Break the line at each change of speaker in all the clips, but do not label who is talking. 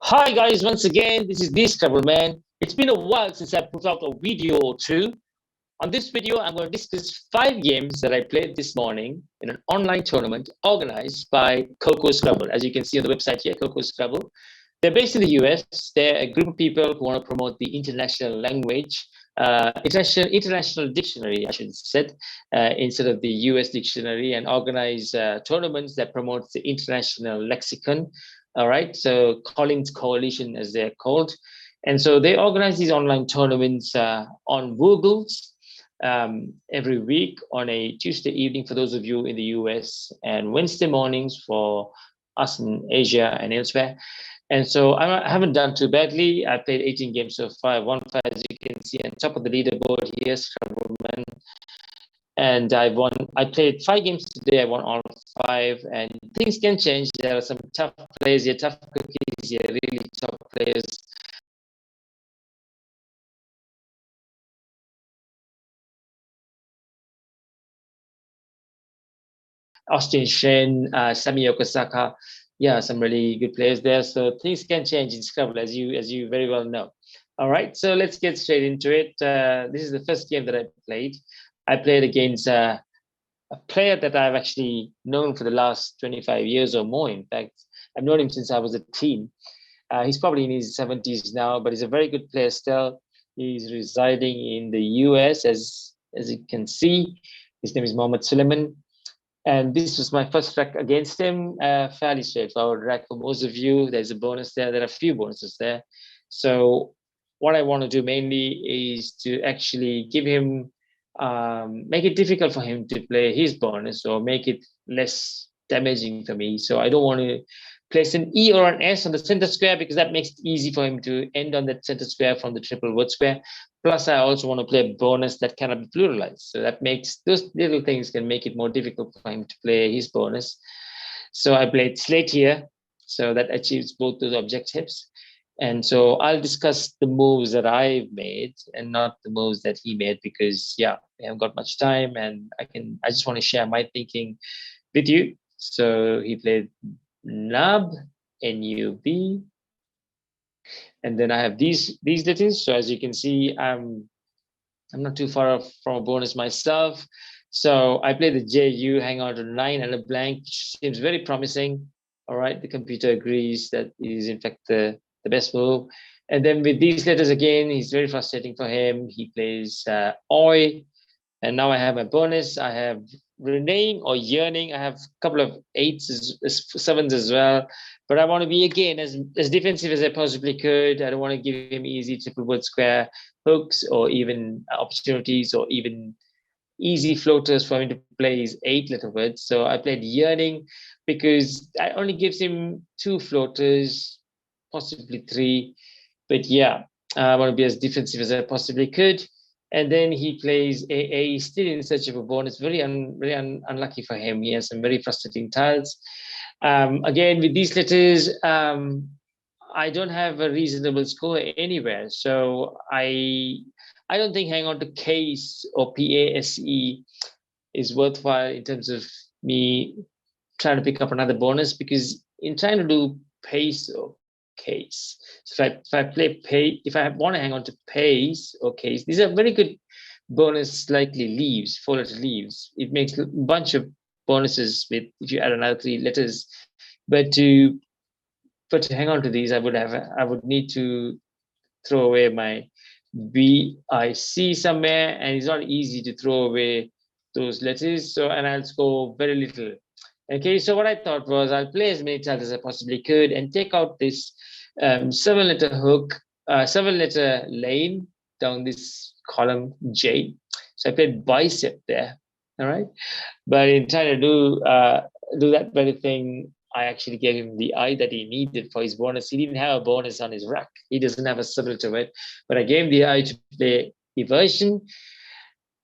Hi guys, once again, this is the SCRABBLEMAN. It's been a while since I put out a video or two. On this video, I'm going to discuss 5 games that I played this morning in an online tournament organized by cocoscrabble. As you can see on the website here, cocoscrabble. They're based in the US. They're a group of people who want to promote the international language, international dictionary, I should have said, instead of the US dictionary, and organize tournaments that promote the international lexicon. All right, so Collins Coalition, as they're called. And so they organize these online tournaments on Google's every week on a Tuesday evening for those of you in the US, and Wednesday mornings for us in Asia and elsewhere. And so I haven't done too badly. I played 18 games so far. I won 5, as you can see on top of the leaderboard here, SCRABBLEMAN. And I played 5 games today. I won all 5, and things can change. There are some tough players here, tough cookies here, really top players. Austin Shen, Sami Okasaka, yeah, some really good players there. So things can change in Scrabble, as you very well know. All right, so let's get straight into it. This is the first game that I played. I played against a player that I've actually known for the last 25 years or more. In fact, I've known him since I was a teen. He's probably in his 70s now, but he's a very good player still. He's residing in the US, as you can see. His name is Mohammed Suleiman. And this was my first rack against him. Fairly straightforward rack for most of you. There's a bonus there. There are a few bonuses there. So what I want to do mainly is to actually give him, make it difficult for him to play his bonus, or make it less damaging for me. So I don't want to place an E or an S on the center square, because that makes it easy for him to end on that center square from the triple word square. Plus, I also want to play a bonus that cannot be pluralized. So that makes those little things can make it more difficult for him to play his bonus. So I played slate here. So that achieves both those objectives. And so I'll discuss the moves that I've made and not the moves that he made, because yeah, I haven't got much time, and I just want to share my thinking with you. So he played nub, NUB, and then I have these letters. So as you can see, I'm not too far off from a bonus myself. So I play the JU, hang out to 9 and a blank, which seems very promising. All right, the computer agrees that it is in fact the best move. And then with these letters again, it's very frustrating for him. He plays Oi, and now I have my bonus. I have reneging or yearning. I have a couple of 8s, 7s as well. But I want to be, again, as defensive as I possibly could. I don't want to give him easy triple word square hooks, or even opportunities, or even easy floaters for him to play his 8-letter words. So I played yearning, because that only gives him 2 floaters, possibly 3. But yeah, I want to be as defensive as I possibly could. And then he plays AA, still in search of a bonus. Very unlucky for him. He has some very frustrating tiles. Again, with these letters, I don't have a reasonable score anywhere. So I don't think hang on to case or PASE is worthwhile in terms of me trying to pick up another bonus, because in trying to do pace or case, so if I play pay, if I want to hang on to pace or case, these are very good bonus, likely leaves, 4-letter leaves. It makes a bunch of bonuses with if you add another 3 letters. But to hang on to these, I would need to throw away my BIC somewhere, and it's not easy to throw away those letters. So, and I'll score very little. Okay, so what I thought was I'll play as many tiles as I possibly could and take out this 7-letter hook, 7-letter lane down this column J. So I played bicep there. All right, but in trying to do that very thing, I actually gave him the I that he needed for his bonus. He didn't have a bonus on his rack. He doesn't have a 7-letter word, but I gave him the I to play evasion.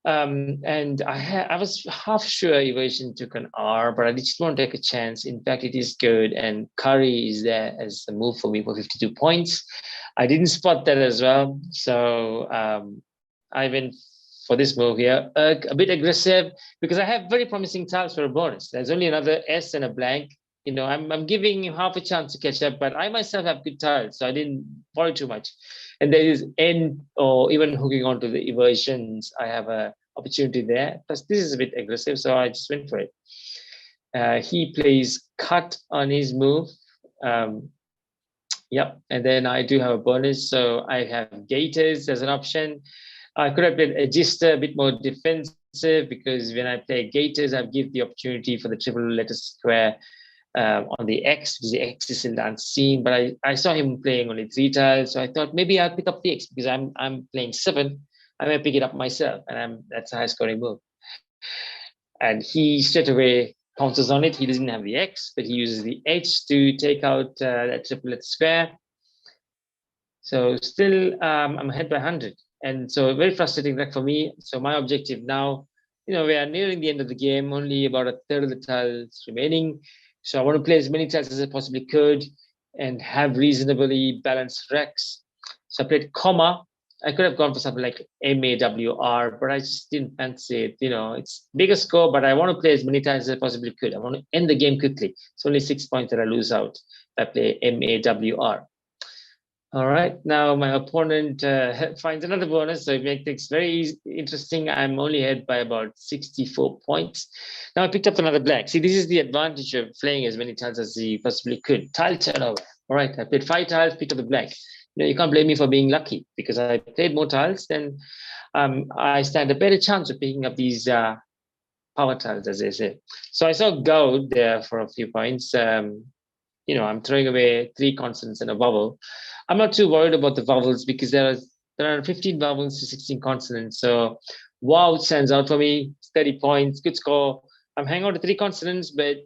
And I was half sure evasion took an R, but I just want to take a chance. In fact, it is good, and curry is there as a move for me for 52 points. I didn't spot that as well, so I went for this move here, a bit aggressive, because I have very promising tiles for a bonus. There's only another S and a blank. I'm giving him half a chance to catch up, but I myself have good tiles, so I didn't worry too much. And there is end or even hooking onto the eversions, I have a opportunity there. Plus, this is a bit aggressive, so I just went for it. He plays cut on his move. Yep, and then I do have a bonus, so I have gators as an option. I could have played Aegista, a bit more defensive, because when I play gators, I give the opportunity for the triple letter square on the X, because the X is still unseen. But I saw him playing only 3 tiles, so I thought maybe I'll pick up the X because I'm playing 7. I may pick it up myself, and that's a high scoring move. And he straight away pounces on it. He doesn't have the X, but he uses the H to take out that triplet square. So still, I'm ahead by 100. And so very frustrating that for me. So my objective now, we are nearing the end of the game, only about a third of the tiles remaining. So I want to play as many tiles as I possibly could and have reasonably balanced Rex. So I played comma. I could have gone for something like MAWR, but I just didn't fancy it. It's bigger score, but I want to play as many times as I possibly could. I want to end the game quickly. It's only 6 points that I lose out if I play MAWR. All right, now my opponent finds another bonus, so it makes things very interesting. I'm only ahead by about 64 points. Now I picked up another black. See, this is the advantage of playing as many tiles as you possibly could. Tile turnover. All right, I played 5 tiles, picked up the black. You can't blame me for being lucky because I played more tiles, then I stand a better chance of picking up these power tiles, as they say. So I saw gold there for a few points. I'm throwing away 3 consonants and a vowel. I'm not too worried about the vowels because there are 15 vowels to 16 consonants. So wow stands out for me. 30 points, good score. I'm hanging on to 3 consonants, but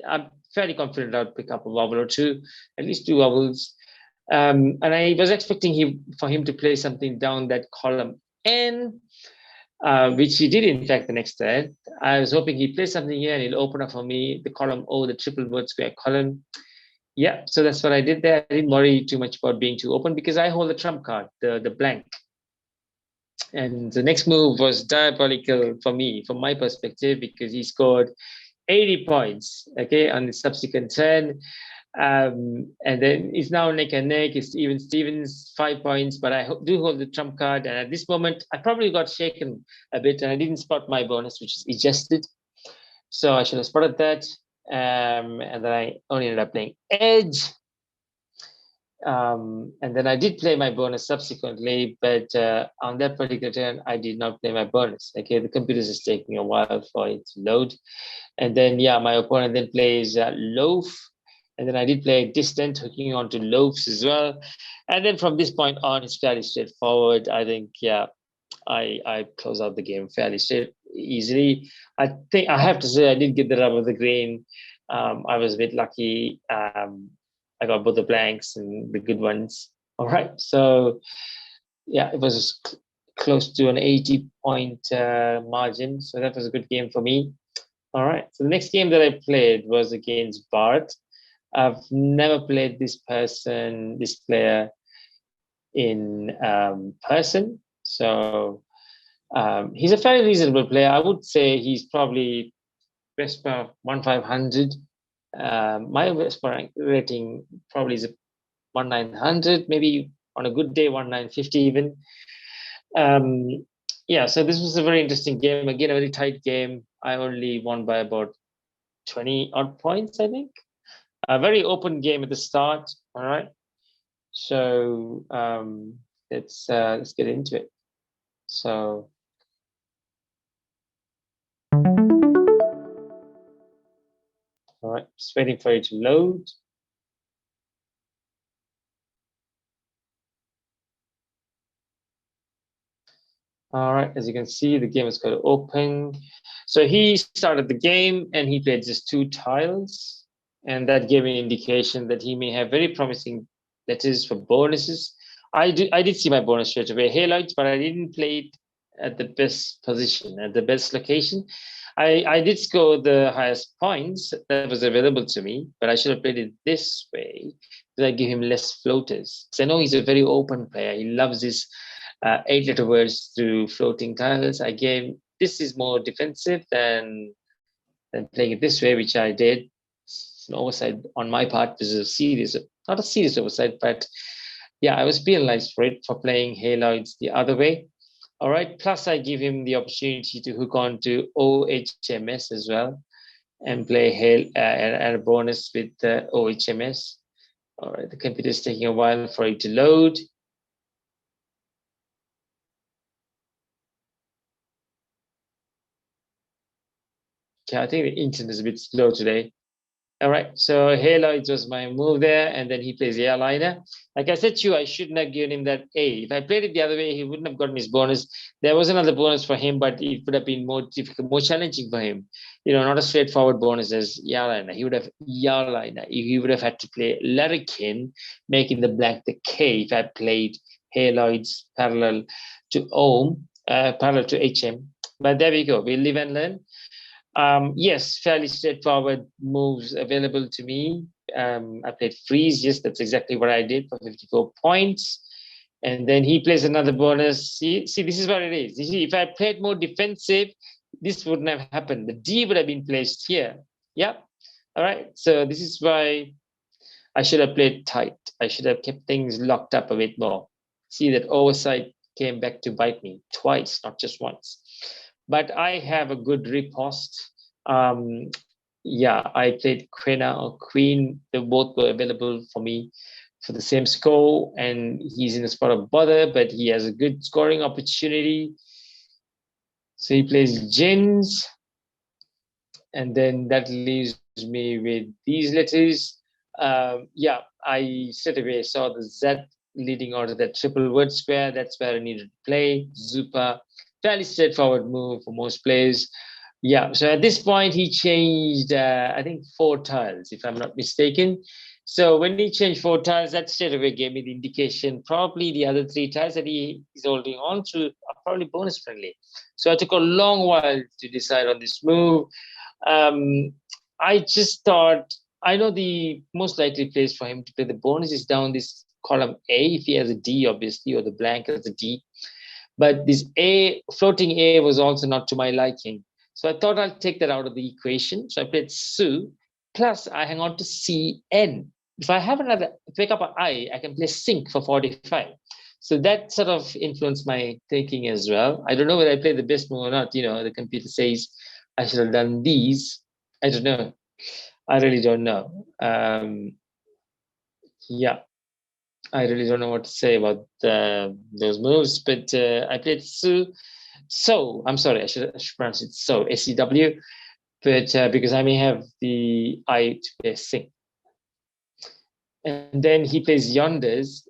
I'm fairly confident I'll pick up a vowel or 2, at least 2 vowels. And I was expecting for him to play something down that column N, which he did in fact the next turn. I was hoping he plays something here and he'll open up for me the column O, the triple word square column. Yeah, so that's what I did there. I didn't worry too much about being too open because I hold the trump card, the blank. And the next move was diabolical for me, from my perspective, because he scored 80 points, okay, on the subsequent turn. And then it's now neck and neck. It's even Stevens 5 points, but I do hold the trump card. And at this moment, I probably got shaken a bit, and I didn't spot my bonus, which is adjusted. So I should have spotted that. And then I only ended up playing edge. And then I did play my bonus subsequently, but on that particular turn, I did not play my bonus. Okay, the computer is taking a while for it to load. And then, yeah, my opponent then plays loaf. And then I did play distant, hooking on to loaves as well. And then from this point on, it's fairly straightforward. I think, yeah, I close out the game fairly easily. I think I have to say I did get the rub of the green. I was a bit lucky. I got both the blanks and the good ones. All right, so yeah, it was close to an 80-point margin. So that was a good game for me. All right, so the next game that I played was against Bart. I've never played this player in person. So he's a fairly reasonable player. I would say he's probably Vespa 1500. My Vespa rating probably is 1900, maybe on a good day 1950 even. Yeah, so this was a very interesting game. Again, a very tight game. I only won by about 20 odd points, I think. A very open game at the start. All right. So let's get into it. So all right, just waiting for it to load. All right, as you can see, the game is going to open. So he started the game and he played just 2 tiles. And that gave me an indication that he may have very promising letters for bonuses. I did see my bonus straight away, halides, but I didn't play it at the best position, at the best location. I did score the highest points that was available to me, but I should have played it this way because I give him less floaters. Because I know he's a very open player. He loves his 8-letter words through floating tiles. I gave this is more defensive than playing it this way, which I did. It's an oversight on my part. This is a serious, not a serious oversight, but yeah, I was penalized for it, for playing haloids the other way. All right. Plus, I give him the opportunity to hook on to OHMS as well and play and a bonus with OHMS. All right. The computer is taking a while for it to load. Okay, I think the internet is a bit slow today. All right, so haloids was my move there, and then he plays airliner. Like I said to you, I shouldn't have given him that A. If I played it the other way, he wouldn't have gotten his bonus. There was another bonus for him, but it would have been more difficult, more challenging for him. You know, not a straightforward bonus as airliner. He would have airliner. He would have had to play larrikin, making the black the K. If I played haloids parallel to ohm, parallel to HM. But there we go. We live and learn. Yes, fairly straightforward moves available to me. I played freeze. Yes, that's exactly what I did for 54 points. And then he plays another bonus. See, this is what it is. You see, if I played more defensive, this wouldn't have happened. The D would have been placed here. Yep. All right. So this is why I should have played tight. I should have kept things locked up a bit more. See, that oversight came back to bite me twice, not just once. But I have a good riposte. Yeah, I played Quena or Queen. They both were available for me for the same score, and he's in a spot of bother, but he has a good scoring opportunity. So he plays Gins, and then that leaves me with these letters. Yeah, I straight away saw the Z leading onto that triple word square. That's where I needed to play. Zupa, fairly straightforward move for most players. Yeah, so at this point he changed, I think 4 tiles, if I'm not mistaken. So when he changed 4 tiles, that straight away gave me the indication probably the other 3 tiles that he is holding on to are probably bonus friendly. So I took a long while to decide on this move. I just thought, I know the most likely place for him to play the bonus is down this column A, if he has a D, obviously, or the blank has a D. But this A, floating A, was also not to my liking. So I thought I'll take that out of the equation. So I played Su, plus I hang on to CN. If I have another, pick up an I can play Sync for 45. So that sort of influenced my thinking as well. I don't know whether I played the best move or not. You know, the computer says I should have done these. I don't know. I really don't know. Yeah, I really don't know what to say about those moves, but I played Su. So I'm sorry, I should pronounce it so SCW, but because I may have the I to play Sync. And then he plays Yonders,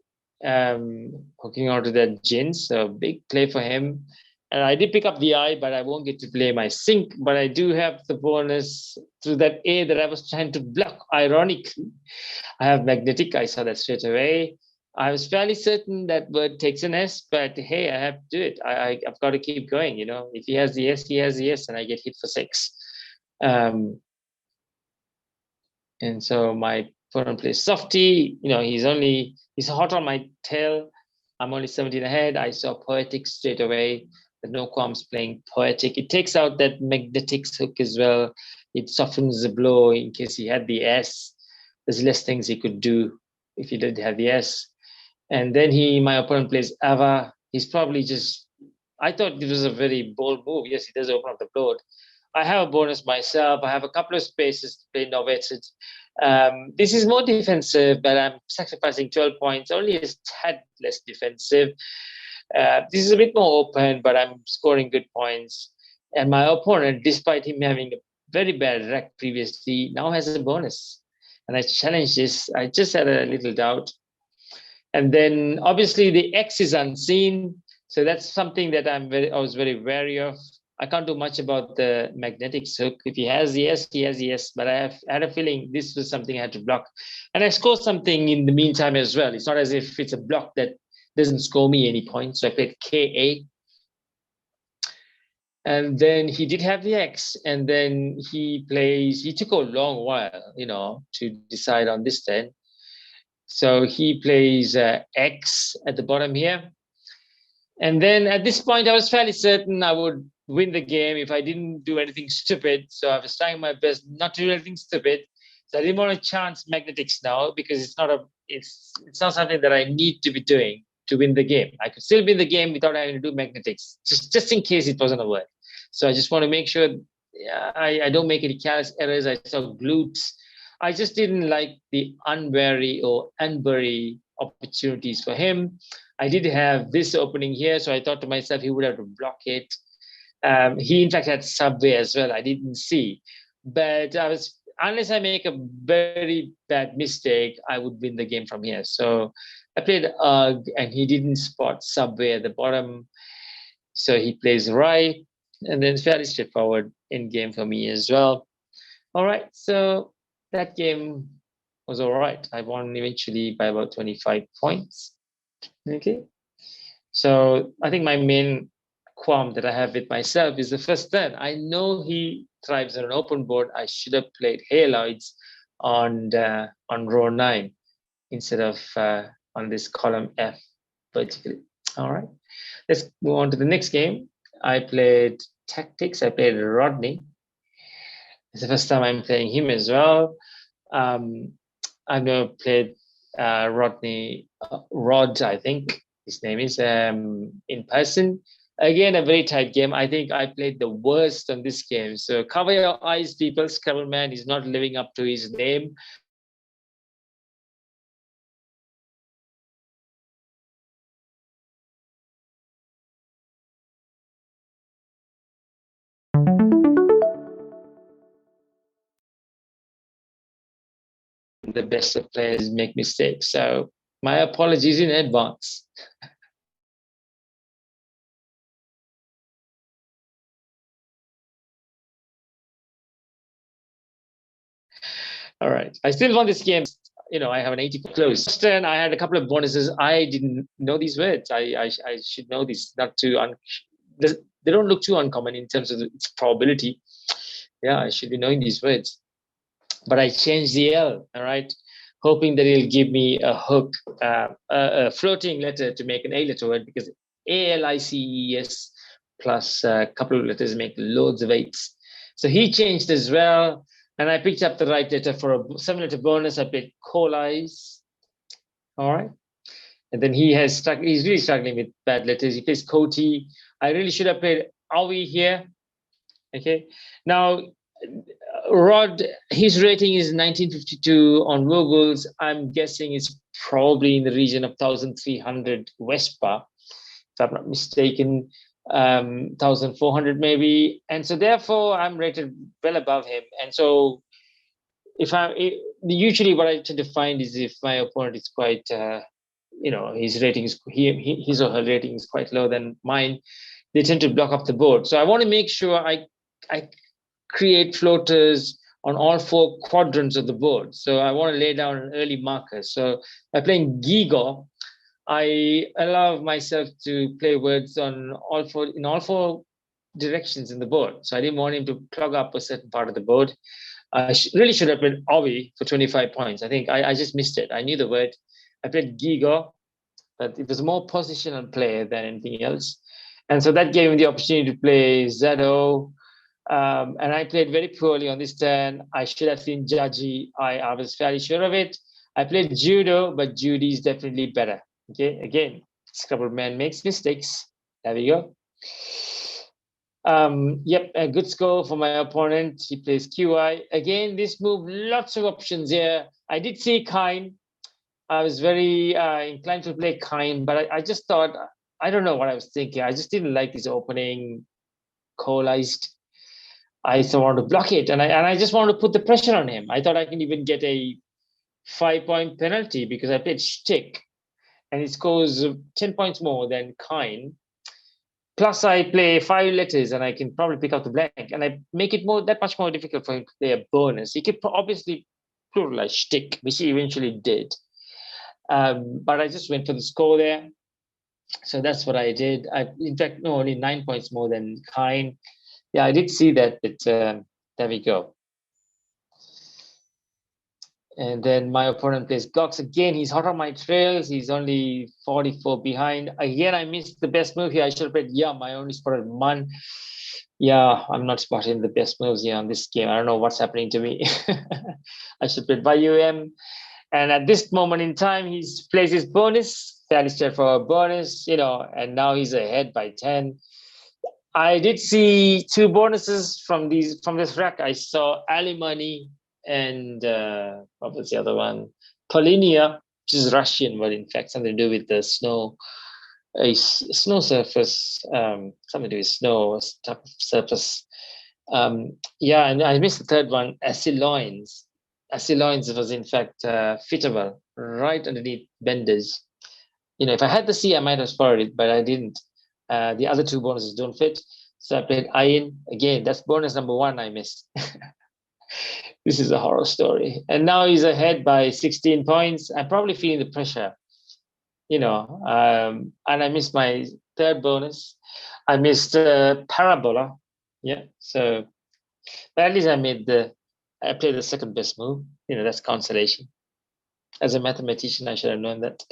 hooking onto that Jin, so big play for him. And I did pick up the I, but I won't get to play my Sync, but I do have the bonus through that A that I was trying to block, ironically. I have magnetic, I saw that straight away. I was fairly certain that word takes an S, but hey, I have to do it. I've got to keep going, you know. If he has the S, he has the S, and I get hit for 6. And so my opponent plays softy. You know, he's hot on my tail. I'm only 17 ahead. I saw poetic straight away. The no qualms playing poetic. It takes out that magnetics hook as well. It softens the blow in case he had the S. There's less things he could do if he did have the S. And then my opponent plays Ava. He's probably just, I thought it was a very bold move. Yes, he does open up the board. I have a bonus myself. I have a couple of spaces to play novated. This is more defensive, but I'm sacrificing 12 points, only a tad less defensive. This is a bit more open, but I'm scoring good points. And my opponent, despite him having a very bad rack previously, now has a bonus. And I challenged this. I just had a little doubt. And then obviously the X is unseen. So that's something that I was very wary of. I can't do much about the magnetic hook. If he has the S, he has the S. But I had a feeling this was something I had to block. And I scored something in the meantime as well. It's not as if it's a block that doesn't score me any points. So I played KA. And then he did have the X. And then he took a long while, you know, to decide on this turn. So he plays X at the bottom here. And then at this point, I was fairly certain I would win the game if I didn't do anything stupid. So I was trying my best not to do anything stupid. So I didn't want to chance magnetics now because it's not something that I need to be doing to win the game. I could still win the game without having to do magnetics, just in case it wasn't a word. So I just want to make sure I don't make any careless errors. I saw glutes. I just didn't like the unwary or unbury opportunities for him. I did have this opening here, so I thought to myself he would have to block it. He in fact had subway as well. I didn't see, but unless I make a very bad mistake, I would win the game from here. So I played UG, and he didn't spot subway at the bottom, so he plays right, and then it's fairly straightforward in game for me as well. All right, so that game was all right. I won eventually by about 25 points. Okay, so I think my main qualm that I have with myself is the first turn. I know he thrives on an open board. I should have played haloids on row 9 instead of on this column F vertically. All right, let's move on to the next game. I played tactics. I played Rodney. It's the first time I'm playing him as well. I've never played Rodney Rod, I think his name is, in person. Again, a very tight game. I think I played the worst on this game. So cover your eyes, people. Scrabbleman is not living up to his name. The best of players make mistakes. So my apologies in advance. All right. I still won this game. You know, I have an 80 close. Turn, I had a couple of bonuses. I didn't know these words. I should know these. Not too they don't look too uncommon in terms of its probability. Yeah, I should be knowing these words. But I changed the L. All right, hoping that it'll give me a hook, a floating letter to make an A letter word, because ALICES plus a couple of letters make loads of 8s. So he changed as well. And I picked up the right letter for a 7-letter bonus. I played Colize. All right. And then he's really struggling with bad letters. He plays Koti. I really should have played Awi here. Okay. Now, Rod, his rating is 1952 on Google's. I'm guessing it's probably in the region of 1,300 Vespa, if I'm not mistaken. 1,400 maybe, and so therefore I'm rated well above him. And so usually what I tend to find is if my opponent is quite his rating is his or her rating is quite low than mine, they tend to block up the board. So I want to make sure I create floaters on all 4 quadrants of the board. So I want to lay down an early marker. So by playing Gigo, I allow myself to play words on all 4 directions in the board. So I didn't want him to clog up a certain part of the board. I really should have played Awi for 25 points. I think I just missed it. I knew the word. I played Gigo, but it was more positional play than anything else. And so that gave me the opportunity to play Zado. And I played very poorly on this turn. I should have seen Jaji. I was fairly sure of it. I played Judo, but Judy is definitely better. Okay, again, Scrabbleman makes mistakes. There we go. Yep, a good score for my opponent. He plays QI. Again, this move, lots of options here. I did see Kine. I was very inclined to play Kine, but I just thought, I don't know what I was thinking. I just didn't like his opening coalized. I just wanted to block it, and I just wanted to put the pressure on him. I thought I can even get a 5-point penalty because I played Shtick, and it scores 10 points more than Kine. Plus, I play 5 letters, and I can probably pick up the blank, and I make it that much more difficult for him to play a bonus. He could obviously pluralize Shtick, which he eventually did. But I just went for the score there. So that's what I did. In fact, no, only 9 points more than Kine. Yeah, I did see that, but there we go. And then my opponent plays Gox. Again, he's hot on my trails. He's only 44 behind. Again, I missed the best move here. I should have played Yum. I only spotted Man. Yeah, I'm not spotting the best moves here on this game. I don't know what's happening to me. I should play by UM. And at this moment in time, he's plays his bonus, fairly straightforward bonus, and now he's ahead by 10. I did see two bonuses from this rack. I saw alimony and what was the other one? Polinia, which is Russian, but in fact something to do with the snow, a snow surface, something to do with snow type of surface. Yeah, and I missed the third one, Asiloins. Asiloins was in fact fittable right underneath benders. If I had the C, I might have spotted it, but I didn't. The other two bonuses don't fit. So I played Iron. Again, that's bonus number one I missed. This is a horror story. And now he's ahead by 16 points. I'm probably feeling the pressure, and I missed my third bonus. I missed Parabola. Yeah. So, but at least I played the second best move. That's consolation. As a mathematician, I should have known that.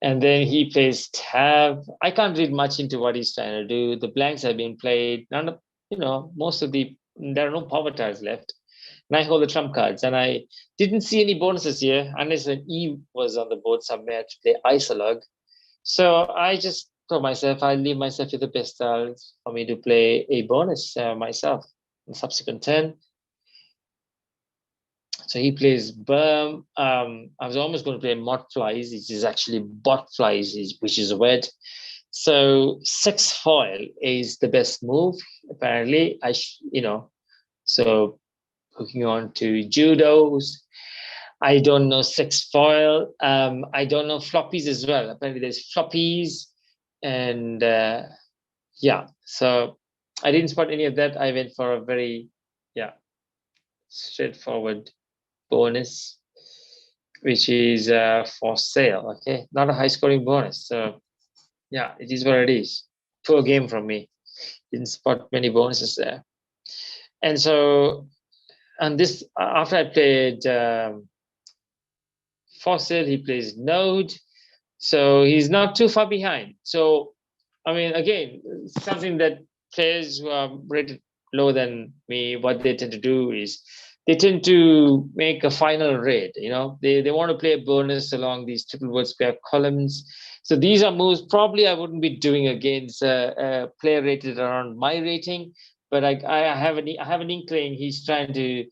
And then he plays tab. I can't read much into what he's trying to do. The blanks have been played. None of, there are no power tiles left. And I hold the trump cards. And I didn't see any bonuses here unless an E was on the board somewhere to play Isolog. So I just told myself I'll leave myself with the best tiles for me to play a bonus myself in the subsequent turn. So he plays Berm. I was almost going to play Mod Flies, which is actually Bot Flies, which is wet. So 6 foil is the best move, apparently. So hooking on to Judos. I don't know 6 foil. I don't know floppies as well. Apparently there's floppies. And yeah, so I didn't spot any of that. I went for a very, straightforward bonus, which is for sale. Okay, not a high scoring bonus. So yeah, it is what it is. Poor game from me. Didn't spot many bonuses there. And so, and this after I played Fossil, he plays Node, so he's not too far behind. So I mean, again, something that players who are rated lower than me, what they tend to do is they tend to make a final raid. They want to play a bonus along these triple word square columns. So these are moves probably I wouldn't be doing against a player rated around my rating, but I have an inkling he's trying to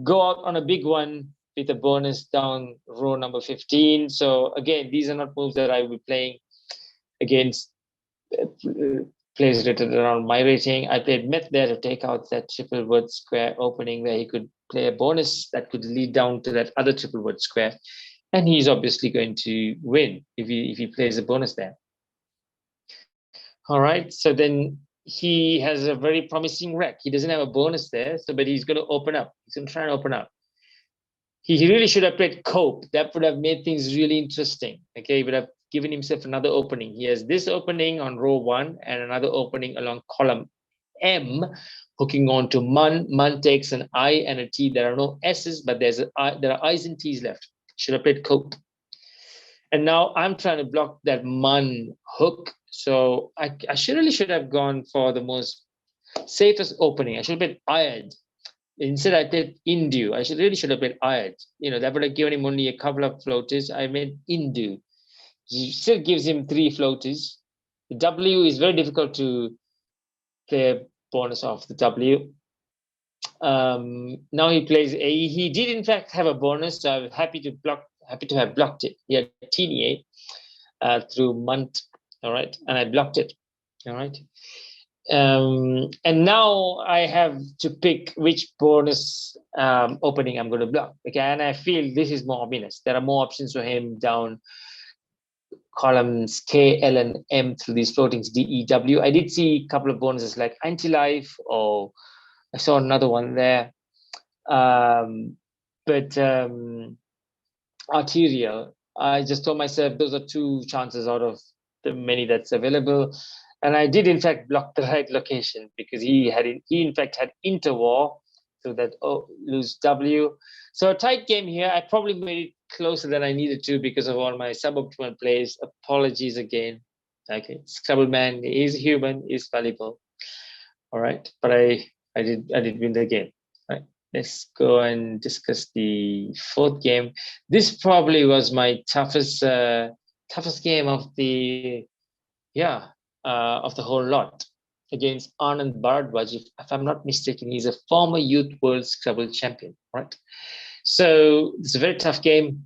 go out on a big one with a bonus down row number 15. So again, these are not moves that I will be playing against players rated around my rating. I played Myth there to take out that triple word square opening where he could play a bonus that could lead down to that other triple word square. And he's obviously going to win if he plays a bonus there. All right, so then he has a very promising rack. He doesn't have a bonus there, but he's going to open up. He's going to try and open up. He really should have played Cope. That would have made things really interesting. Okay, he would have given himself another opening. He has this opening on row 1 and another opening along column M, hooking on to Mun. Mun takes an I and a T. There are no S's, but there are I's and T's left. Should have played Cope. And now I'm trying to block that Mun hook. So I really should have gone for the most safest opening. I should have played Ayad. Instead, I played Indu. I really should have played Ayad. That would have given him only a couple of floaters. I made Indu. He still gives him 3 floaters. The W is very difficult to play a bonus off the W. Now he plays A. He did in fact have a bonus, so I'm happy to have blocked it. He had teeny A through month. All right, and I blocked it. All right. And now I have to pick which bonus opening I'm going to block. Okay, and I feel this is more obvious. There are more options for him down columns K, L, and M through these floatings D, E, W. I did see a couple of bonuses like anti-life, or I saw another one there. But arterial, I just told myself those are 2 chances out of the many that's available. And I did in fact block the right location because he in fact had interwar, so that lose W. So a tight game here. I probably made it closer than I needed to because of all my suboptimal plays. Apologies again. Okay, Scrabbleman is human, is valuable. All right, but I did win the game. All right, let's go and discuss the fourth game. This probably was my toughest game of the of the whole lot, against Anand Bharadwaj. If I'm not mistaken, he's a former Youth World Scrabble champion. Right, so it's a very tough game.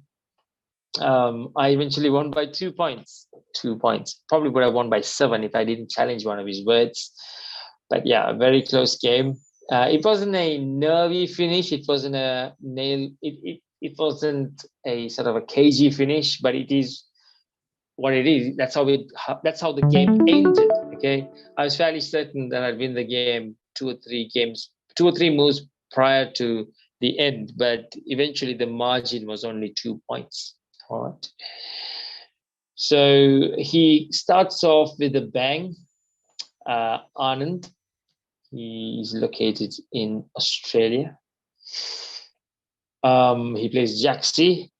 I eventually won by 2 points. 2 points. Probably would have won by 7 if I didn't challenge one of his words. But yeah, a very close game. It wasn't a nervy finish. It wasn't a nail. It wasn't a sort of a cagey finish, but it is what it is. That's how the game ended. Okay, I was fairly certain that I'd win the game 2 or 3 moves prior to the end, but eventually the margin was only 2 points. All right. So he starts off with a bang. Anand. He is located in Australia. He plays Jaxi,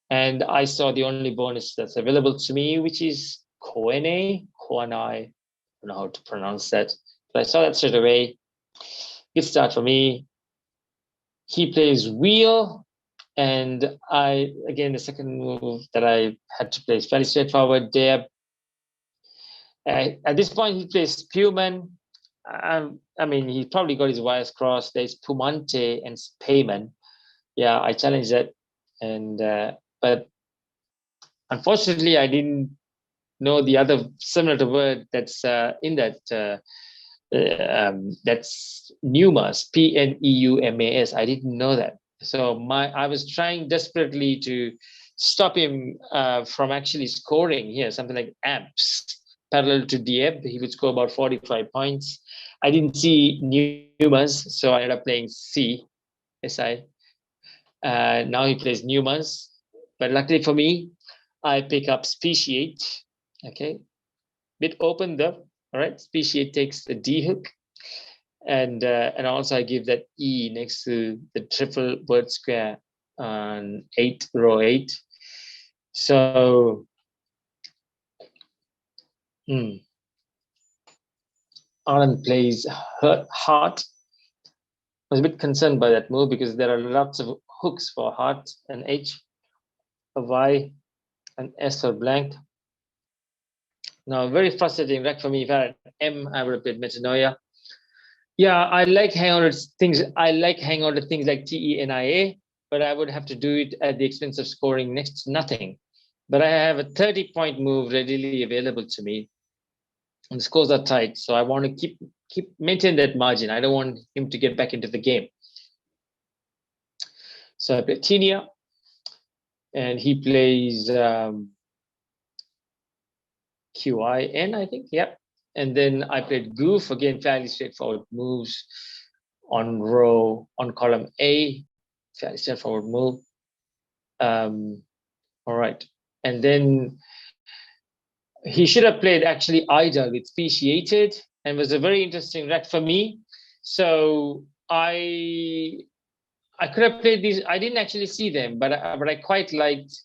and I saw the only bonus that's available to me, which is Koene. I don't know how to pronounce that, but I saw that straight away. Good start for me. He plays Wheel, and the second move that I had to play is fairly straightforward. Deb. At this point, he plays Spewman. I mean, he probably got his wires crossed. There's Pumante and Spayman. Yeah, I challenged that, and but unfortunately, I didn't know the other similar word that's in that. That's Pneumas, Pneumas. I didn't know that. So I was trying desperately to stop him from actually scoring here, something like amps parallel to Dieb. He would score about 45 points. I didn't see Pneumas, so I ended up playing SI. Now he plays Pneumas, but luckily for me, I pick up Speciate. Okay, bit open though. All right, Speciate takes the D hook, and also I give that E next to the triple word square on row 8. So, Anand plays Heart. I was a bit concerned by that move because there are lots of hooks for Heart and H, a Y, an S or blank. Now, very frustrating wreck for me. If I had M, I would have played Metanoia. Yeah, I like hang on to things. I like hang on to things like TENIA, but I would have to do it at the expense of scoring next to nothing. But I have a 30-point move readily available to me, and the scores are tight. So I want to maintain that margin. I don't want him to get back into the game. So I play Tinia, and he plays QIN, I think. Yep. And then I played Goof, again, fairly straightforward moves on column A, fairly straightforward move. All right. And then he should have played actually Ida with Speciated, and was a very interesting rec for me. So I could have played these. I didn't actually see them, but I quite liked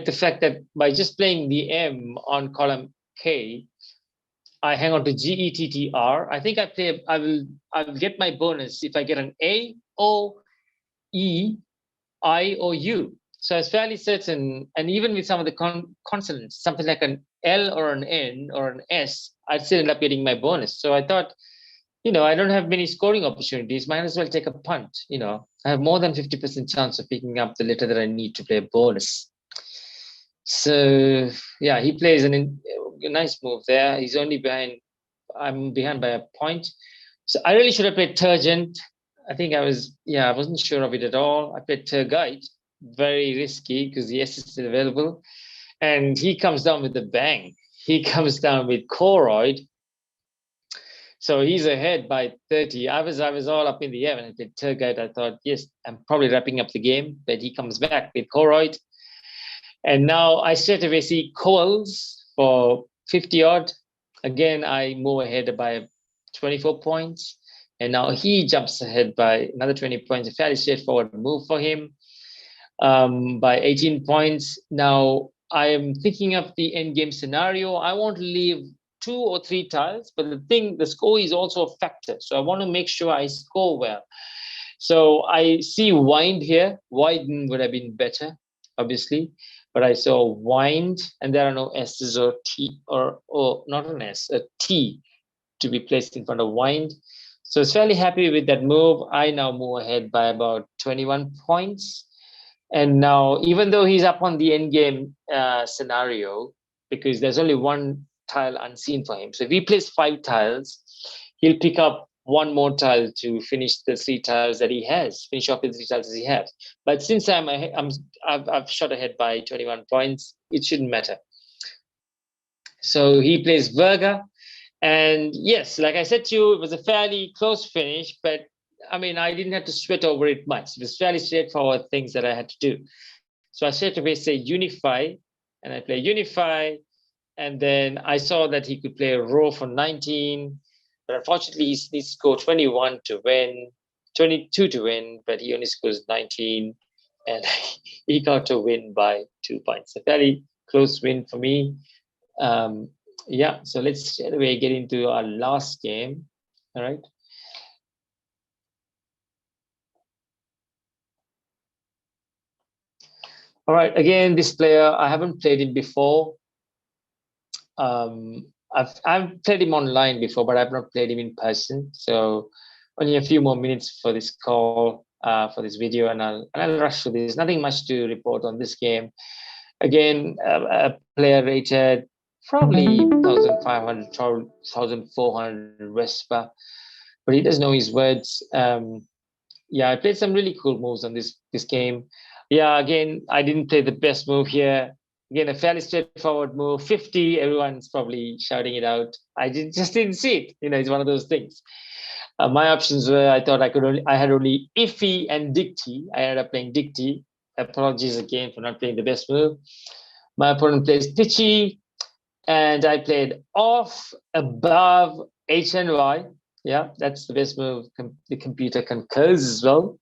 the fact that by just playing the M on column K, I hang on to GETTR. I think I will get my bonus if I get an A, O, E, I, or U. So it's fairly certain, and even with some of the consonants, something like an L or an N or an S, I'd still end up getting my bonus. So I thought, I don't have many scoring opportunities. Might as well take a punt. I have more than 50% chance of picking up the letter that I need to play a bonus. So yeah, he plays a nice move there. He's only behind. I'm behind by a point. So I really should have played Turgent. I think I wasn't sure of it at all. I played Turgite, very risky because the S is still available. And he comes down with a bang. He comes down with Choroid. So he's ahead by 30. I was all up in the air when I played Turgite. I thought, yes, I'm probably wrapping up the game, but he comes back with Choroid. And now I straight away see Coals for 50 odd. Again, I move ahead by 24 points. And now he jumps ahead by another 20 points. A fairly straightforward move for him by 18 points. Now I am thinking of the end game scenario. I want to leave 2 or 3 tiles, but the score is also a factor. So I want to make sure I score well. So I see wind here. Widen would have been better, obviously, but I saw wind, and there are no S's or T or not an S, a T to be placed in front of wind. So I was fairly happy with that move. I now move ahead by about 21 points. And now, even though he's up on the end game scenario, because there's only one tile unseen for him. So if he plays 5 tiles, he'll pick up one more tile to finish the 3 tiles that he has, finish off the 3 tiles that he has. But since I've shot ahead by 21 points, it shouldn't matter. So he plays Virga. And yes, like I said to you, it was a fairly close finish, but I mean, I didn't have to sweat over it much. It was fairly straightforward things that I had to do. So I straight away say unify, and I play unify. And then I saw that he could play a row for 19, but unfortunately he needs to score 21 to win, 22 to win, but he only scores 19, and he got to win by 2 points. A fairly close win for me. Yeah, so let's straight away get into our last game. All right. All right, again, this player, I haven't played him before. I've played him online before, but I've not played him in person. So only a few more minutes for this call, for this video, and I'll rush through this. Nothing much to report on this game. Again, a player rated probably 1,500, 1,400 Vespa, but he does know his words. Yeah, I played some really cool moves on this game. Yeah, again, I didn't play the best move here. Again, a fairly straightforward move. 50, everyone's probably shouting it out. Just didn't see it. It's one of those things. My options were, I thought I had only Iffy and Dicty. I ended up playing Dicty. Apologies again for not playing the best move. My opponent plays Pitchy, and I played off, above, H and Y. Yeah, that's the best move. The computer concurs as well.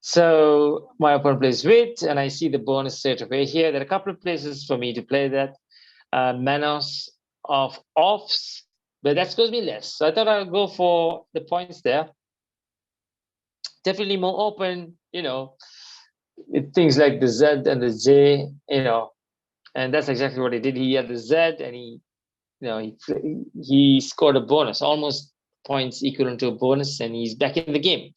So my opponent plays wit, and I see the bonus straight away here. There are a couple of places for me to play that. Manos of offs, but that scores me less. So I thought I'll go for the points there. Definitely more open, with things like the Z and the J, and that's exactly what he did. He had the Z, and he scored a bonus, almost points equivalent to a bonus, and he's back in the game.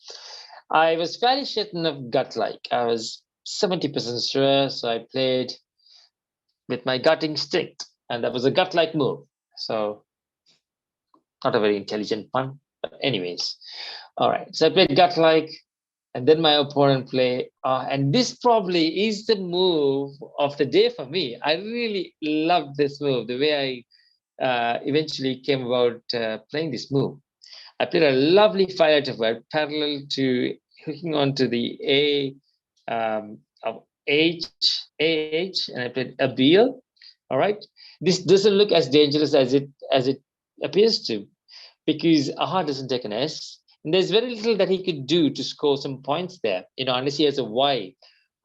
I was fairly certain of gut-like. I was 70% sure, so I played with my gut instinct, and that was a gut-like move. So not a very intelligent pun, but anyways. All right, so I played gut-like, and then my opponent play, and this probably is the move of the day for me. I really loved this move, the way I eventually came about playing this move. I played a lovely fire to word parallel to hooking onto the A of H, and I played Abil. All right. This doesn't look as dangerous as it appears to, because Aha doesn't take an S. And there's very little that he could do to score some points there, unless he has a Y.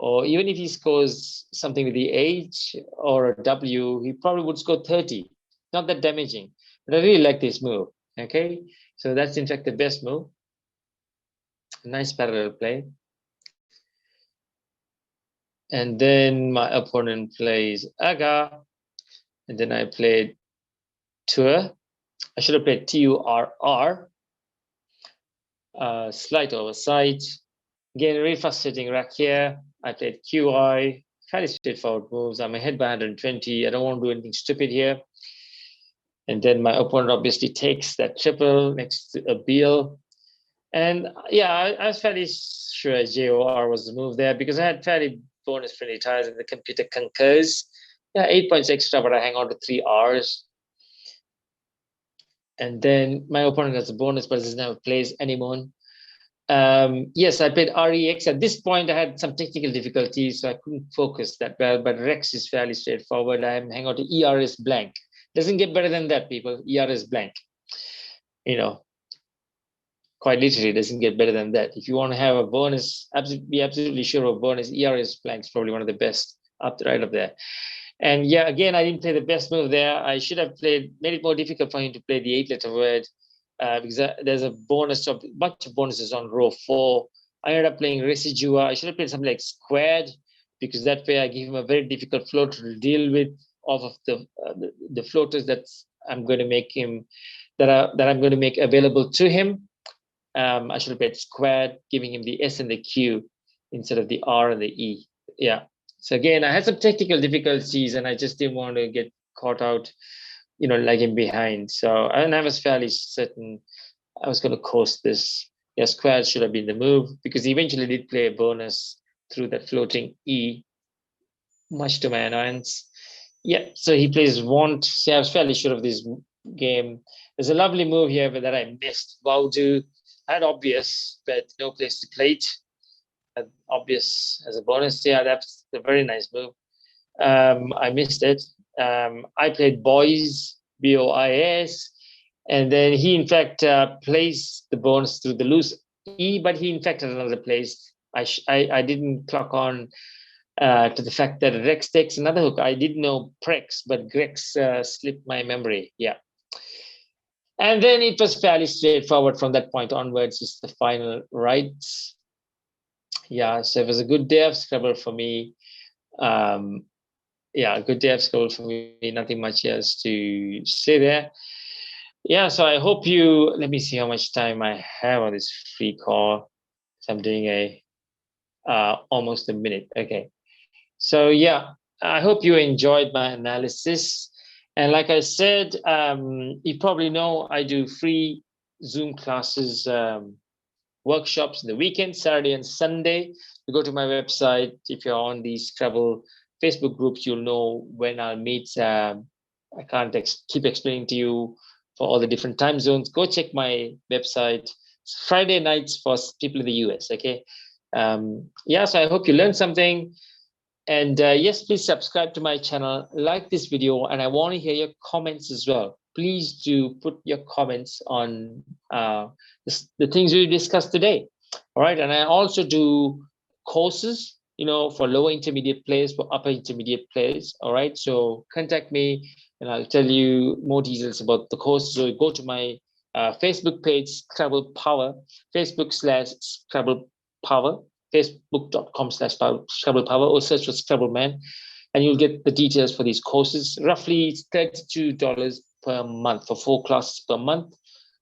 Or even if he scores something with the H or a W, he probably would score 30. Not that damaging. But I really like this move. Okay. So that's in fact the best move. Nice parallel play. And then my opponent plays Aga. And then I played Tur. I should have played Turr. Slight oversight. Again, really frustrating rack here. I played QI. Fairly straightforward moves. I'm ahead by 120. I don't want to do anything stupid here. And then my opponent obviously takes that triple next to a Beal. And yeah, I was fairly sure JOR was the move there, because I had fairly bonus friendly tires and the computer concurs. Yeah, 8 points extra, but I hang on to 3 Rs. And then my opponent has a bonus, but doesn't have plays anymore. Yes, I played REX. At this point, I had some technical difficulties, so I couldn't focus that well, but Rex is fairly straightforward. I'm hang on to ERS blank. Doesn't get better than that, people. ERS blank. Quite literally, doesn't get better than that. If you want to have a bonus, be absolutely sure of a bonus, ERS blank is probably one of the best right up there. And yeah, again, I didn't play the best move there. I should have made it more difficult for him to play the 8-letter word, because there's a bunch of bonuses on row 4. I ended up playing residua. I should have played something like squared, because that way I give him a very difficult floater to deal with off of the floaters that I'm going to make available to him. I should have played squared, giving him the S and the Q instead of the R and the E. Yeah. So again, I had some technical difficulties, and I just didn't want to get caught out, lagging behind. So, and I was fairly certain I was going to coast this. Yeah, squared should have been the move, because he eventually did play a bonus through that floating E, much to my annoyance. Yeah, so he plays want. See, I was fairly sure of this game. There's a lovely move here that I missed. Vaudu. I had obvious, but no place to play it. Obvious as a bonus. Yeah, that's a very nice move. I missed it. I played boys, BOIS, and then he in fact placed the bonus through the loose E, but he in fact had another place. I didn't clock on to the fact that Rex takes another hook. I did know Prex, but Grex slipped my memory. Yeah. And then it was fairly straightforward from that point onwards. It's the final rights. Yeah, so it was a good day of Scrabble for me. Yeah, good day of Scrabble for me. Nothing much else to say there. Yeah, so I hope let me see how much time I have on this free call. So I'm doing almost a minute. Okay. So yeah, I hope you enjoyed my analysis. And like I said, you probably know I do free Zoom classes, workshops in the weekend, Saturday and Sunday. You go to my website. If you're on the Scrabble Facebook groups, you'll know when I'll meet. I can't keep explaining to you for all the different time zones. Go check my website. It's Friday nights for people in the US. Okay. Yeah, so I hope you learned something. And yes, please subscribe to my channel, like this video, and I want to hear your comments as well. Please do put your comments on the things we discussed today. All right, and I also do courses, for lower intermediate players, for upper intermediate players. All right, so contact me, and I'll tell you more details about the course. So go to my Facebook page, Scrabble Power, Facebook/Scrabble Power. Facebook.com/Scrabble Power, or search for SCRABBLEMAN, and you'll get the details for these courses. Roughly it's $32 per month for 4 classes per month,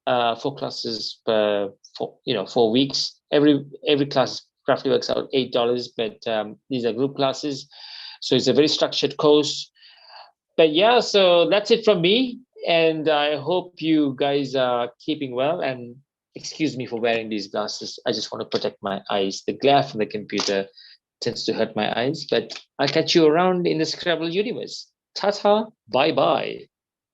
4 classes per 4 weeks. Every class roughly works out $8, but these are group classes, so it's a very structured course. But yeah, so that's it from me, and I hope you guys are keeping well. And excuse me for wearing these glasses. I just want to protect my eyes. The glare from the computer tends to hurt my eyes, but I'll catch you around in the Scrabble universe. Ta-ta, bye-bye.